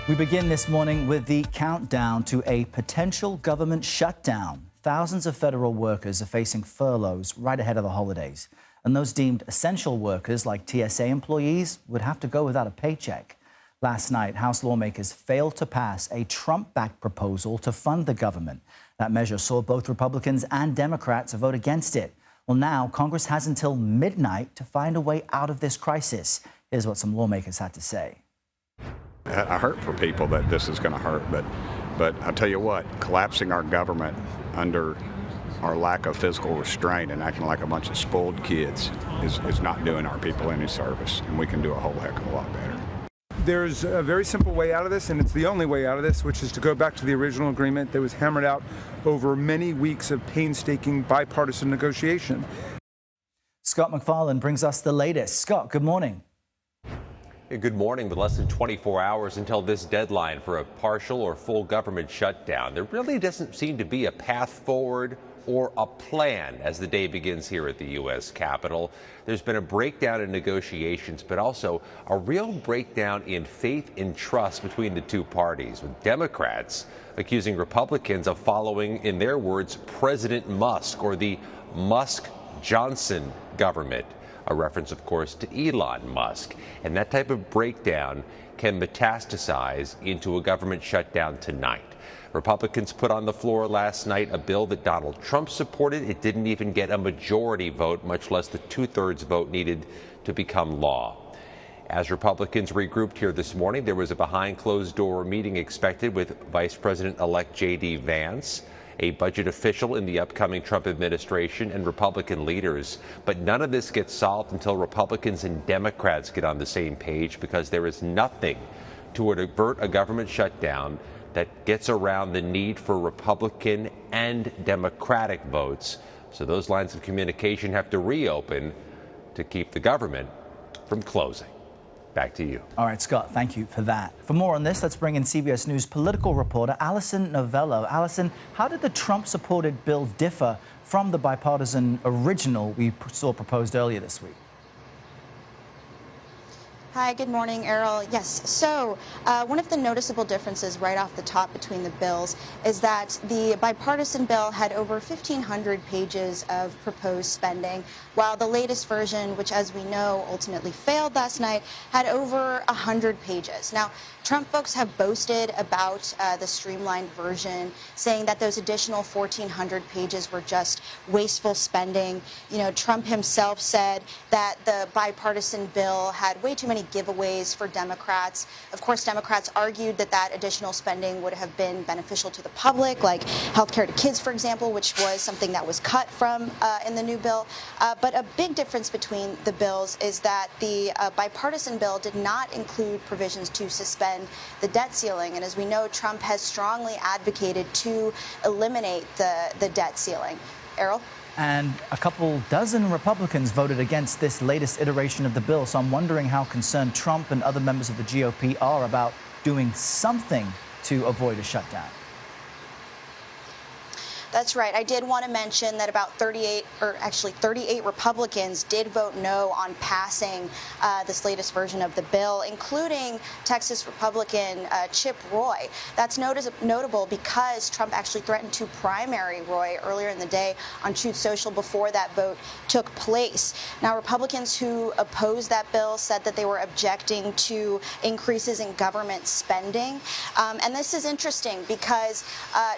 We begin this morning with the countdown to a potential government shutdown. Thousands of federal workers are facing furloughs right ahead of the holidays. And those deemed essential workers, like TSA employees, would have to go without a paycheck. Last night, House lawmakers failed to pass a Trump-backed proposal to fund the government. That measure saw both Republicans and Democrats vote against it. Well, now Congress has until midnight to find a way out of this crisis. Here's what some lawmakers had to say. I hurt for people that this is going to hurt, but I'll tell you what, collapsing our government under our lack of physical restraint and acting like a bunch of spoiled kids is not doing our people any service, and we can do a whole heck of a lot better. There's a very simple way out of this, and it's the only way out of this, which is to go back to the original agreement that was hammered out over many weeks of painstaking bipartisan negotiation. Scott MacFarlane brings us the latest. Scott, good morning. Good morning. With less than 24 hours until this deadline for a partial or full government shutdown, there really doesn't seem to be a path forward or a plan as the day begins here at the U.S. Capitol. There's been a breakdown in negotiations, but also a real breakdown in faith and trust between the two parties, with Democrats accusing Republicans of following, in their words, President Musk or the Musk-Johnson government. A reference, of course, to Elon Musk. And that type of breakdown can metastasize into a government shutdown tonight. Republicans put on the floor last night a bill that Donald Trump supported. It didn't even get a majority vote, much less the two-thirds vote needed to become law. As Republicans regrouped here this morning, there was a behind-closed-door meeting expected with Vice President-elect J.D. Vance, a budget official in the upcoming Trump administration, and Republican leaders. But none of this gets solved until Republicans and Democrats get on the same page, because there is nothing to avert a government shutdown that gets around the need for Republican and Democratic votes. So those lines of communication have to reopen to keep the government from closing. Back to you. All right, Scott, thank you for that. For more on this, let's bring in CBS News political reporter Allison Nollo. Allison, how did the Trump-supported bill differ from the bipartisan original we saw proposed earlier this week? Hi, good morning, Errol. Yes, so one of the noticeable differences right off the top between the bills is that the bipartisan bill had over 1,500 pages of proposed spending, while the latest version, which as we know ultimately failed last night, had over 100 pages. Now, Trump folks have boasted about the streamlined version, saying that those additional 1,400 pages were just wasteful spending. You know, Trump himself said that the bipartisan bill had way too many giveaways for Democrats. Of course, Democrats argued that that additional spending would have been beneficial to the public, like health care to kids, for example, which was something that was cut from in the new bill. But a big difference between the bills is that the bipartisan bill did not include provisions to suspend the debt ceiling. And as we know, Trump has strongly advocated to eliminate the debt ceiling. Errol? And a couple dozen Republicans voted against this latest iteration of the bill. So I'm wondering how concerned Trump and other members of the GOP are about doing something to avoid a shutdown. That's right. I did want to mention that about 38 Republicans did vote no on passing this latest version of the bill, including Texas Republican Chip Roy. That's notable because Trump actually threatened to primary Roy earlier in the day on Truth Social before that vote took place. Now, Republicans who opposed that bill said that they were objecting to increases in government spending. And this is interesting because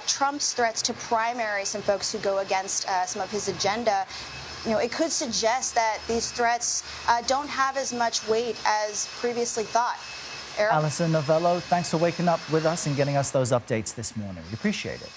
Trump's threats to primary some folks who go against some of his agenda, you know, it could suggest that these threats don't have as much weight as previously thought. Errol? Allison Novelo, thanks for waking up with us and getting us those updates this morning. We appreciate it.